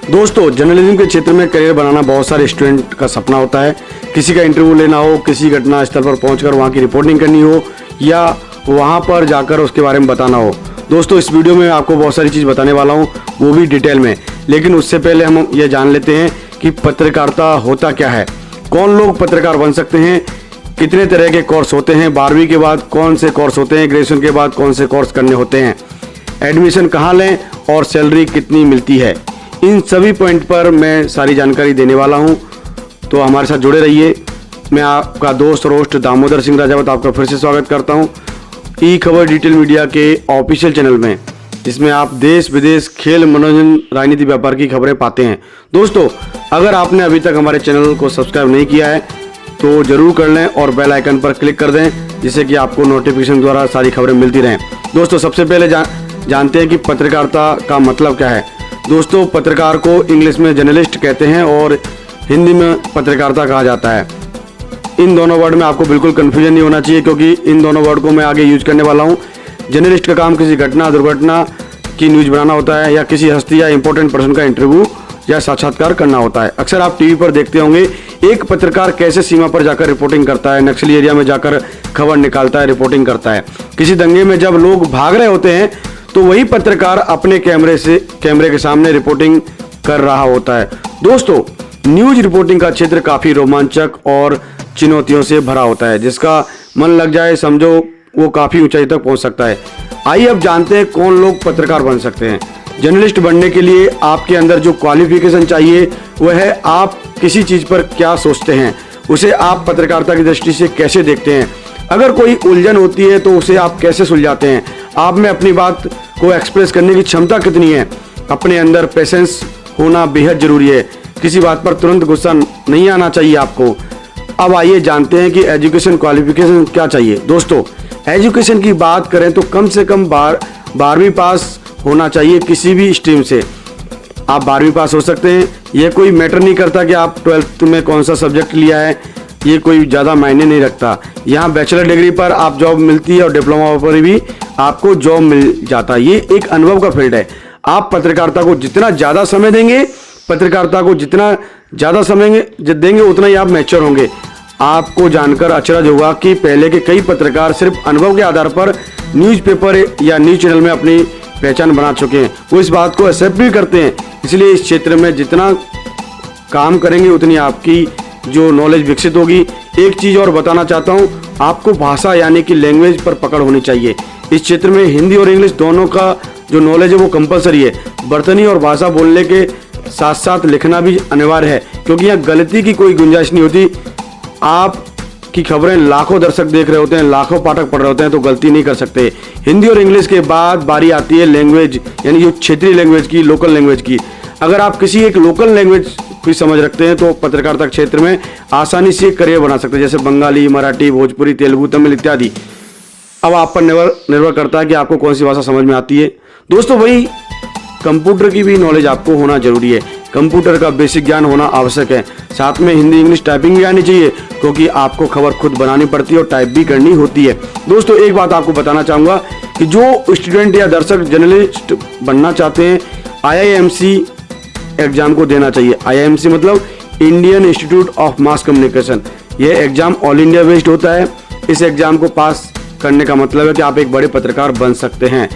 दोस्तों, जर्नलिज्म के क्षेत्र में करियर बनाना बहुत सारे स्टूडेंट का सपना होता है। किसी का इंटरव्यू लेना हो, किसी घटना स्थल पर पहुंचकर वहां की रिपोर्टिंग करनी हो या वहां पर जाकर उसके बारे में बताना हो। दोस्तों, इस वीडियो में आपको बहुत सारी चीज़ बताने वाला हूं, वो भी डिटेल में। लेकिन उससे पहले हम ये जान लेते हैं कि पत्रकारिता होता क्या है, कौन लोग पत्रकार बन सकते हैं, कितने तरह के कोर्स होते हैं, 12वीं के बाद कौन से कोर्स होते हैं, ग्रेजुएशन के बाद कौन से कोर्स करने होते हैं, एडमिशन कहाँ लें और सैलरी कितनी मिलती है। इन सभी पॉइंट पर मैं सारी जानकारी देने वाला हूं, तो हमारे साथ जुड़े रहिए। मैं आपका दोस्त और होस्ट दामोदर सिंह राजावत आपका फिर से स्वागत करता हूं ई खबर डिटेल मीडिया के ऑफिशियल चैनल में, जिसमें आप देश विदेश, खेल, मनोरंजन, राजनीति, व्यापार की खबरें पाते हैं। दोस्तों, अगर आपने अभी तक हमारे चैनल को सब्सक्राइब नहीं किया है तो जरूर कर लें और बेल आइकन पर क्लिक कर दें, जिससे कि आपको नोटिफिकेशन द्वारा सारी खबरें मिलती रहें। दोस्तों, सबसे पहले जानते हैं कि पत्रकारिता का मतलब क्या है। दोस्तों, पत्रकार को इंग्लिश में जर्नलिस्ट कहते हैं और हिंदी में पत्रकारिता कहा जाता है। इन दोनों वर्ड में आपको बिल्कुल कन्फ्यूजन नहीं होना चाहिए, क्योंकि इन दोनों वर्ड को मैं आगे यूज करने वाला हूं। जर्नलिस्ट का काम किसी घटना, दुर्घटना की न्यूज बनाना होता है या किसी हस्ती या इंपॉर्टेंट पर्सन का इंटरव्यू या साक्षात्कार करना होता है। अक्सर आप टीवी पर देखते होंगे एक पत्रकार कैसे सीमा पर जाकर रिपोर्टिंग करता है, नक्सली एरिया में जाकर खबर निकालता है, रिपोर्टिंग करता है। किसी दंगे में जब लोग भाग रहे होते हैं तो वही पत्रकार अपने कैमरे के सामने रिपोर्टिंग कर रहा होता है। दोस्तों, न्यूज रिपोर्टिंग का क्षेत्र काफी रोमांचक और चुनौतियों से भरा होता है। जिसका मन लग जाए, समझो वो काफी ऊंचाई तक पहुंच सकता है। आइए अब जानते हैं कौन लोग पत्रकार बन सकते हैं। जर्नलिस्ट बनने के लिए आपके अंदर जो क्वालिफिकेशन चाहिए वह है आप किसी चीज पर क्या सोचते हैं, उसे आप पत्रकारिता की दृष्टि से कैसे देखते हैं। अगर कोई उलझन होती है तो उसे आप कैसे सुलझाते हैं। आप में अपनी बात को एक्सप्रेस करने की क्षमता कितनी है। अपने अंदर पेशेंस होना बेहद जरूरी है। किसी बात पर तुरंत गुस्सा नहीं आना चाहिए आपको। अब आइए जानते हैं कि एजुकेशन क्वालिफिकेशन क्या चाहिए। दोस्तों, एजुकेशन की बात करें तो कम से कम 12वीं पास होना चाहिए किसी भी स्ट्रीम से। आप 12वीं पास हो सकते हैं, यह कोई मैटर नहीं करता कि आप 12th में कौन सा सब्जेक्ट लिया है, ये कोई ज़्यादा मायने नहीं रखता। यहाँ बैचलर डिग्री पर आप जॉब मिलती है और डिप्लोमा पर भी आपको जॉब मिल जाता है। ये एक अनुभव का फील्ड है। आप पत्रकारिता को जितना ज़्यादा समय देंगे, देंगे उतना ही आप मैच्योर होंगे। आपको जानकर अचरज होगा कि पहले के कई पत्रकार सिर्फ अनुभव के आधार पर न्यूज़पेपर या न्यूज़ चैनल में अपनी पहचान बना चुके हैं। वो इस बात को एक्सेप्ट भी करते हैं। इसलिए इस क्षेत्र में जितना काम करेंगे उतनी आपकी जो नॉलेज विकसित होगी। एक चीज़ और बताना चाहता हूँ, आपको भाषा यानी कि लैंग्वेज पर पकड़ होनी चाहिए। इस क्षेत्र में हिंदी और इंग्लिश दोनों का जो नॉलेज है वो कंपलसरी है। बर्तनी और भाषा बोलने के साथ साथ लिखना भी अनिवार्य है, क्योंकि यहाँ गलती की कोई गुंजाइश नहीं होती। आप की खबरें लाखों दर्शक देख रहे होते हैं, लाखों पाठक पढ़ रहे होते हैं, तो गलती नहीं कर सकते। हिंदी और इंग्लिश के बाद बारी आती है लैंग्वेज, यानी जो क्षेत्रीय लैंग्वेज की, लोकल लैंग्वेज की। अगर आप किसी एक लोकल लैंग्वेज की समझ रखते हैं तो पत्रकारिता क्षेत्र में आसानी से करियर बना सकते हैं, जैसे बंगाली, मराठी, भोजपुरी, तेलुगु, तमिल इत्यादि। अब आप पर निर्भर करता है कि आपको कौन सी भाषा समझ में आती है। दोस्तों, वही कंप्यूटर की भी नॉलेज आपको होना जरूरी है। कंप्यूटर का बेसिक ज्ञान होना आवश्यक है। साथ में हिंदी इंग्लिश टाइपिंग भी आनी चाहिए, क्योंकि आपको खबर खुद बनानी पड़ती है और टाइप भी करनी होती है। दोस्तों, एक बात आपको बताना चाहूँगा कि जो स्टूडेंट या दर्शक जर्नलिस्ट बनना चाहते हैं, IIMC एग्जाम को देना चाहिए। IIMC मतलब Indian institute of mass communication. यह एग्जाम ऑल इंडिया बेस्ड होता है। इस एग्जाम को पास करने का मतलब है कि आप एक बड़े पत्रकार बन सकते हैं।